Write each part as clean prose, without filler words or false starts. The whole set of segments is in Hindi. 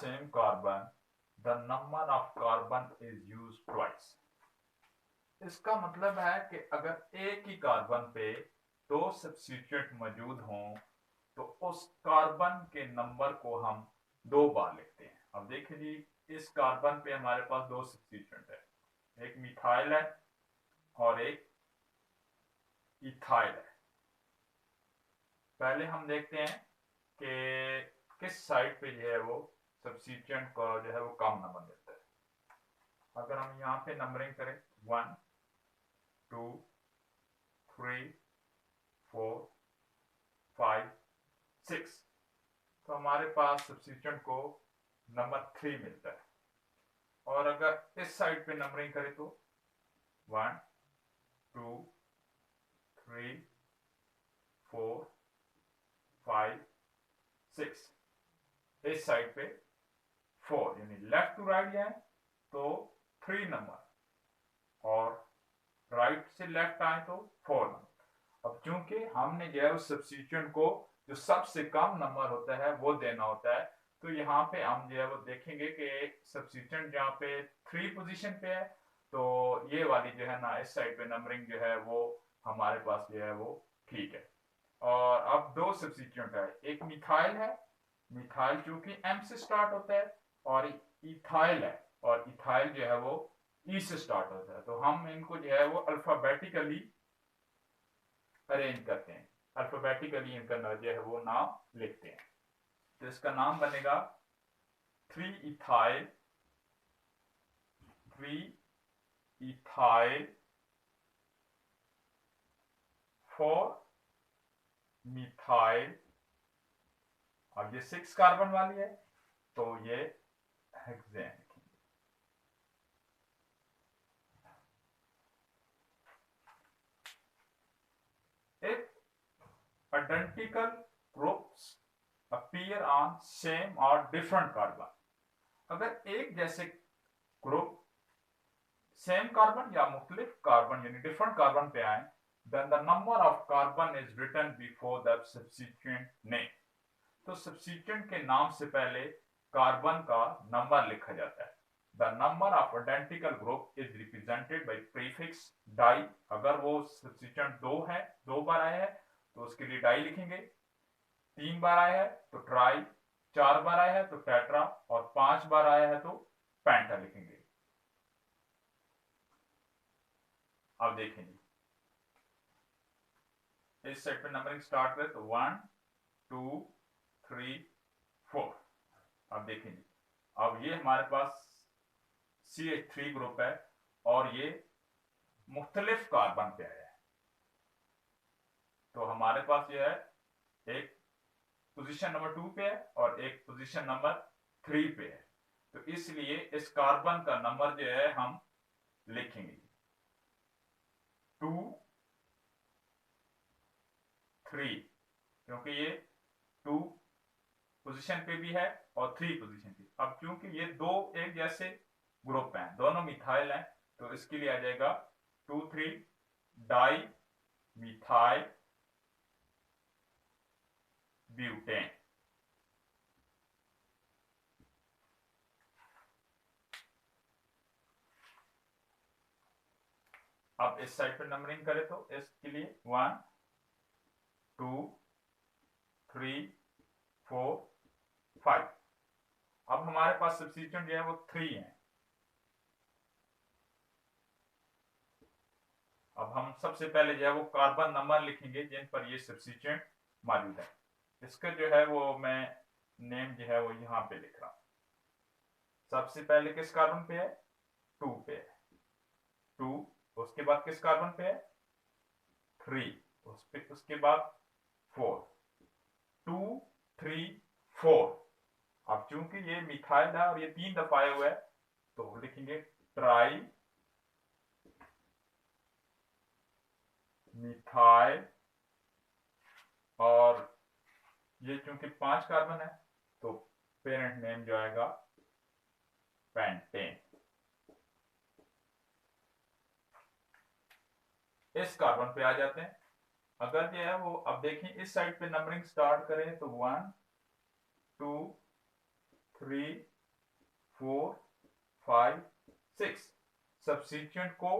same carbon, the number of carbon is used twice. इसका मतलब है कि अगर एक ही कार्बन पे दो सब्स्टिट्यूएंट मौजूद हों तो उस कार्बन के नंबर को हम दो बार लिखते हैं। अब देखिए जी, इस कार्बन पे हमारे पास दो सब्स्टिट्यूएंट है, एक मिथाइल है और एक इथाइल है। पहले हम देखते हैं कि किस साइड पे जो है वो सब्स्टिट्यूएंट का जो है वो कम नंबर देता है। अगर हम यहाँ पे नंबरिंग करें 1 2 3 4 5 6 तो हमारे पास सब्स्टिट्यूएंट को नंबर 3 मिलता है। और अगर इस साइड पे नंबरिंग करें तो 1 2 3 4 5 6 इस साइड पे 4, यानी लेफ्ट टू राइट जाए तो 3 नंबर और राइट से लेफ्ट आए तो 4 नंबर। अब चूंकि हमने जो है उस सब्स्टिट्यूएंट को जो सबसे कम नंबर होता है वो देना होता है, तो यहाँ पे हम जो है वो देखेंगे कि सब्स्टिट्यूएंट जहाँ पे 3 पोजीशन पे है तो ये वाली जो है ना इस साइड पे नंबरिंग जो है वो हमारे पास जो है वो ठीक है। और अब दो सब्स्टिट्यूएंट है, एक मिथाइल है, मिथाइल चूंकि एम से स्टार्ट होता है, और इथाइल है और इथाइल जो है वो ई से स्टार्ट होता है। तो हम इनको जो है वो अल्फाबेटिकली अरेंज करते हैं, अल्फाबेटिकली इनका जो है वो नाम लिखते हैं। तो इसका नाम बनेगा 3 इथाइल 4 मिथाइल। अब ये 6 कार्बन वाली है तो ये हेक्सेन लिखेंगे। If identical groups appear on same or different carbon, अगर एक जैसे ग्रुप सेम कार्बन या मुख्तलिफ कार्बन यानी डिफरेंट कार्बन पे आए, then the number of carbon is written before the substituent name. तो सब्स्टिट्यूएंट के नाम से पहले कार्बन का नंबर लिखा जाता है। The number of identical group is represented by prefix di। अगर वो सब्स्टिट्यूएंट दो बार आया है तो उसके लिए डाई लिखेंगे, 3 बार आया है तो ट्राई, 4 बार आया है तो टेट्रा और 5 बार आया है तो पेंटा लिखेंगे। अब देखेंगे इस सेट पे नंबरिंग स्टार्ट करें तो 1 2 3 4। अब देखेंगे, अब ये हमारे पास CH3 ग्रुप है और ये मुख्तलिफ कार्बन पे आया है। तो हमारे पास ये है एक पोजीशन नंबर 2 पे है और एक पोजीशन नंबर 3 पे है। तो इसलिए इस कार्बन का नंबर जो है हम लिखेंगे 2 3, क्योंकि ये 2 पोजीशन पे भी है और 3 पोजीशन पे। अब क्योंकि ये दो एक जैसे ग्रुप हैं, दोनों मिथाइल हैं, तो इसके लिए आ जाएगा 2 3 डाई मिथाइल ब्यूटेन। अब इस साइड पे नंबरिंग करें तो इसके लिए 1 2 3 4 5। अब हमारे पास सब्स्टिट्यूएंट जो है वो 3 है। अब हम सबसे पहले जो है वो कार्बन नंबर लिखेंगे जिन पर ये सब्स्टिट्यूएंट मौजूद है। इसका जो है वो मैं नेम जो है वो यहाँ पे लिख रहा हूं। सबसे पहले किस कार्बन पे है? 2 पे है, 2। उसके बाद किस कार्बन पे है? 3। उसके बाद 4, 2 3 4। अब चूंकि ये मिथाइल है और ये 3 दफा आया हुआ है तो लिखेंगे ट्राई मिथाइल, और ये चूंकि 5 कार्बन है तो पेरेंट नेम जो आएगा पेंटेन। इस कार्बन पे आ जाते हैं। अगर जो है वो अब देखें इस साइड पे नंबरिंग स्टार्ट करें तो 1 2 3 4 5 6 सब्स्टिट्यूएंट को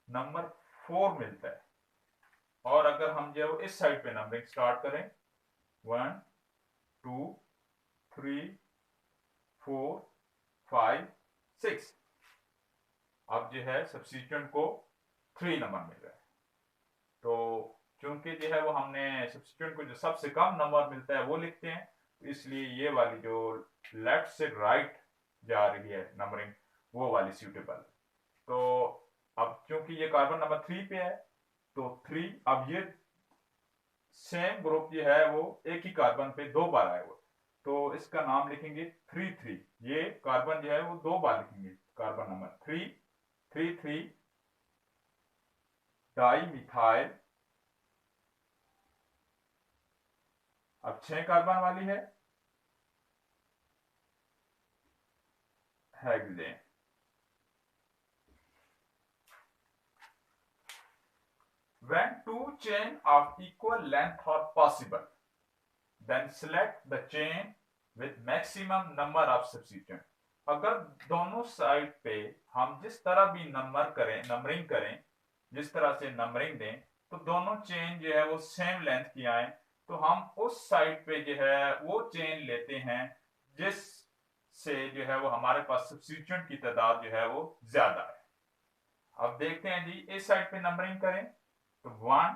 नंबर 4 मिलता है। और अगर हम जो इस साइड पे नंबरिंग स्टार्ट करें 1 2 3 4 5 6 अब जो है सब्स्टिट्यूएंट को 3 नंबर मिल रहा है। तो चूंकि जो है वो हमने सब्स्टिट्यूएंट को जो सबसे कम नंबर मिलता है वो लिखते हैं, तो इसलिए ये वाली जो लेफ्ट से राइट जा रही है नंबरिंग वो वाली सूटेबल। तो अब चूंकि ये कार्बन नंबर 3 पे है तो 3, अब ये सेम ग्रुप जो है वो एक ही कार्बन पे 2 बार आया हुआ, तो इसका नाम लिखेंगे 3 3। ये कार्बन जो है वो 2 बार लिखेंगे, कार्बन नंबर 3 3 3 डाई मिथाइल। अब 6 कार्बन वाली है hexane. When two chain of equal length are possible, then select the chain with maximum number of substituent। अगर दोनों साइड पे हम जिस तरह भी नंबरिंग करें, जिस तरह से नंबरिंग दें, तो दोनों चेन जो है वो सेम लेंथ की आए, तो हम उस साइड पे जो है वो चेन लेते हैं जिस से जो है वो हमारे पास सब्स्टिट्यूएंट की तादाद जो है वो ज्यादा है। अब देखते हैं जी, इस साइड पे नंबरिंग करें तो 1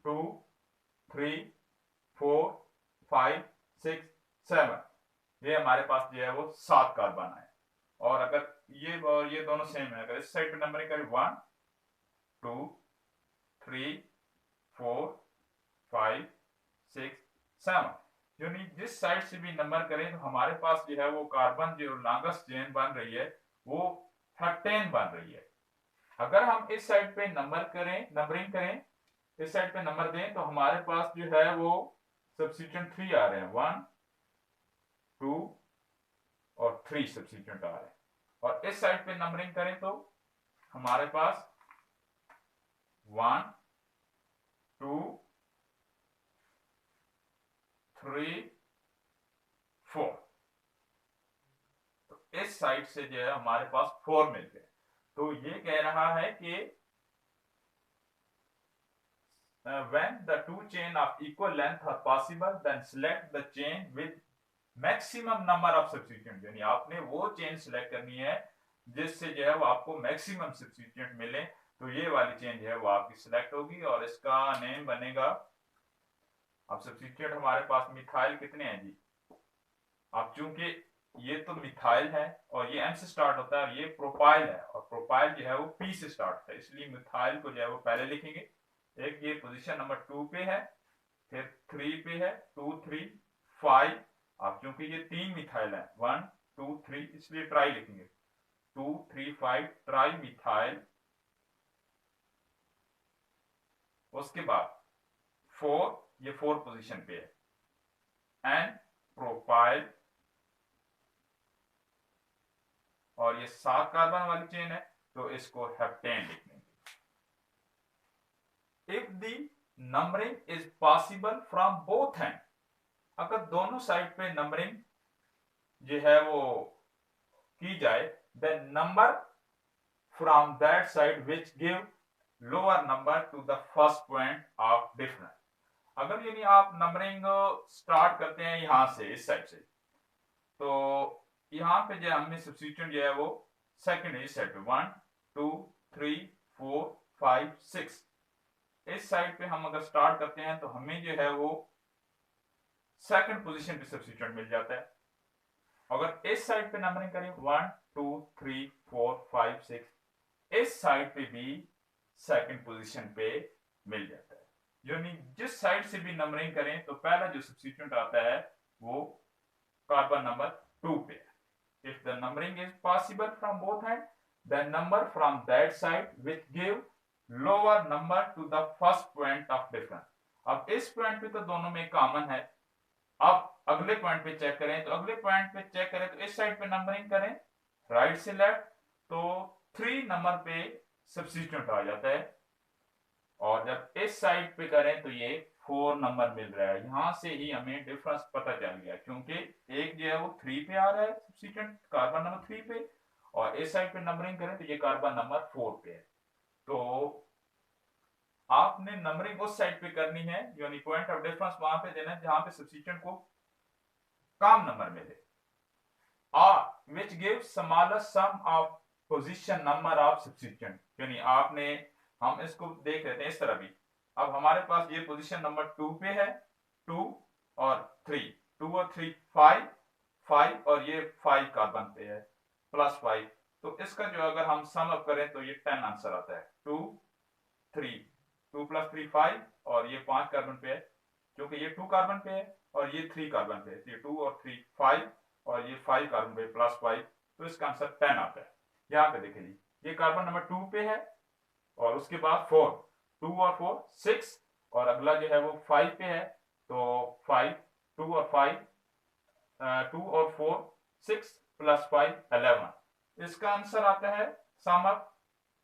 2 3 4 5 6 7 ये हमारे पास जो है वो 7 कार्बन है। और अगर ये दोनों सेम है, अगर इस साइड पे नंबरिंग करें 1 2 3 4 5 6 7 यानी जिस साइड से भी नंबर करें तो हमारे पास जो है वो कार्बन जो लॉन्गेस्ट चेन बन रही है वो 13 बन रही है। अगर हम इस साइड पे नंबरिंग करें, इस साइड पे नंबर दें, तो हमारे पास जो है वो सब्स्टिट्यूएंट 3 आ रहे हैं, 1 2 और 3 सब्स्टिट्यूएंट आ रहे हैं। और इस साइड पे नंबरिंग करें तो हमारे पास 1 2 3 4, तो इस साइड से जो है हमारे पास 4 मिल गए। तो ये कह रहा है कि when the two chain of equal length are possible, then select the chain with maximum number of substituent। यानी आपने वो चेन सिलेक्ट करनी है जिससे जो है वो आपको मैक्सिमम सब्स्टिट्यूएंट मिले, तो ये वाली चेन जो है वो आपकी सिलेक्ट होगी और इसका नेम बनेगा। अब सब्स्टिट्यूएंट हमारे पास मिथाइल कितने हैं जी, अब चूंकि ये तो मिथाइल है और ये एम से स्टार्ट होता है और ये प्रोपाइल है, और प्रोपाइल जो है वो पी से स्टार्ट होता है, इसलिए मिथाइल को जो है वो पहले लिखेंगे। एक ये पोजीशन नंबर 2 पे है, फिर 3 पे है, 2 3 5। अब चूंकि ये 3 मिथाइल है 1 2 3, इसलिए ट्राई लिखेंगे 2 3 5 ट्राई मिथाइल। उसके बाद 4, ये 4 पोजीशन पे है, एन प्रोपाइल, और ये 7 कार्बन वाली चेन है तो इसको हेप्टेन लिखेंगे। If the numbering is possible from both and, अगर दोनों साइड पे नंबरिंग जो है वो की जाए, then number from that side which give lower number to the first point of difference. अगर यानी आप नंबरिंग स्टार्ट करते हैं यहां से, इस साइड से, तो यहाँ पे जो हमने सब्स्टिट्यूएंट जो है वो सेकंड इस साइड पे 1 2 3 4 5 6, इस साइड पे हम अगर स्टार्ट करते हैं तो हमें जो है वो सेकंड पोजीशन पे सब्स्टिट्यूएंट मिल जाता है। अगर इस साइड पे नंबरिंग करें 1 2 3 4 5 6, इस साइड पे भी सेकंड पोजीशन पे मिल जाता है। यानी जिस साइड से भी नंबरिंग करें तो पहला जो सब्स्टिट्यूएंट आता है वो कार्बन नंबर 2 पे है। If the numbering is possible from both ends, then number from that side which give lower number to the first point of difference। अब इस पॉइंट पे तो दोनों में कॉमन है। अब अगले पॉइंट पे चेक करें, तो अगले पॉइंट पे चेक करें तो इस साइड पे नंबरिंग करें राइट से लेफ्ट, तो 3 नंबर पे सब्स्टिट्यूएंट आ जाता है, और जब इस साइड पे करें तो ये 4 नंबर मिल रहा है। यहां से ही हमें डिफरेंस पता चल गया, क्योंकि एक जो जो है वो 3 पे आ रहा है सब्स्टिट्यूएंट कार्बन नंबर 3 पे, और इस साइड पे नंबरिंग करें तो ये कार्बन नंबर 4 पे है। तो आपने नंबरिंग उस साइड पे करनी है, यानी पॉइंट ऑफ डिफरेंस वहां पे देना है जहां पे सब्स्टिट्यूएंट को कम नंबर मिले, और which gives smallest sum of position number of substituent, यानी आपने, हम इसको देख लेते हैं इस तरह भी। अब हमारे पास ये पोजीशन नंबर 2 पे है, 2 और 3, 2 और 3 5, 5 और ये 5 कार्बन पे है प्लस 5, तो इसका जो अगर हम सम अप करें तो ये 10 आंसर आता है। 2 3, 2 प्लस 3 5, और ये 5 कार्बन पे है, क्योंकि ये 2 कार्बन पे है और ये 3 कार्बन पे है, ये 2 और 3 5 और ये 5 कार्बन पे प्लस 5, तो इसका आंसर 10 आता है। यहाँ पे देखिए जी, ये कार्बन नंबर 2 पे है और उसके बाद 4, 2 और 4 6, और अगला जो है वो 5 पे है, तो 5, 2 और 5, 2 और 4 6 प्लस 5 11, इसका आंसर आता है सम अप,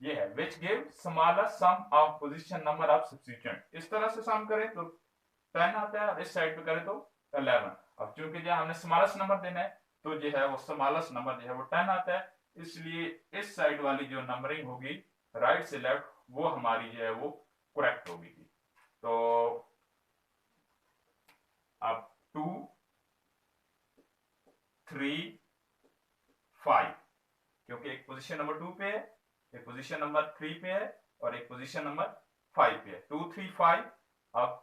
ये है which give smallest sum of position number of substituent। इस तरह से सम करें तो 10 आता है और इस साइड पे करें तो 11। अब चूंकि जो हमने स्मॉलेस्ट नंबर देना है तो जो है वो स्मॉलेस्ट नंबर जो है वो 10 आता है, इसलिए इस साइड वाली जो नंबरिंग होगी राइट से लेफ्ट वो हमारी जो है वो करेक्ट होगी। तो अब 2 3 5, क्योंकि एक पोजीशन नंबर 2 पे है, एक पोजीशन नंबर 3 पे है और एक पोजीशन नंबर 5 पे है, 2 3 5। अब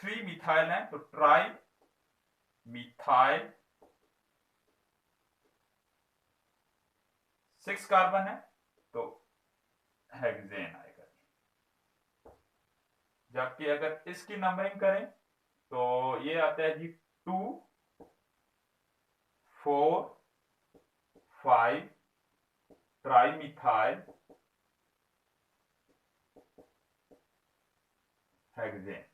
3 मिथाइल है तो ट्राई मिथाइल, 6 कार्बन है तो हेक्सेन आएगा। जबकि अगर इसकी नंबरिंग करें तो ये आता है जी 2 4 5 tri methyl hexane.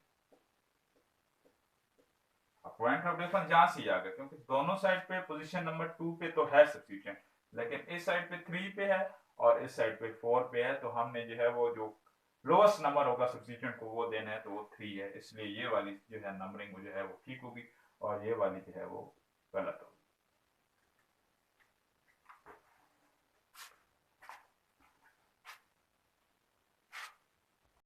Point of difference जहां से आ गया, क्योंकि दोनों साइड पे पोजीशन नंबर 2 पे तो है सब्स्टिट्यूएंट, लेकिन इस साइड पे 3 पे है और इस साइड पे 4 पे है, तो हमने जो है वो जो लोएस्ट नंबर होगा सब्स्टिट्यूएंट को वो देना है, तो वो 3 है, इसलिए ये वाली जो है नंबरिंग जो है वो ठीक होगी और ये वाली जो है वो गलत होगी।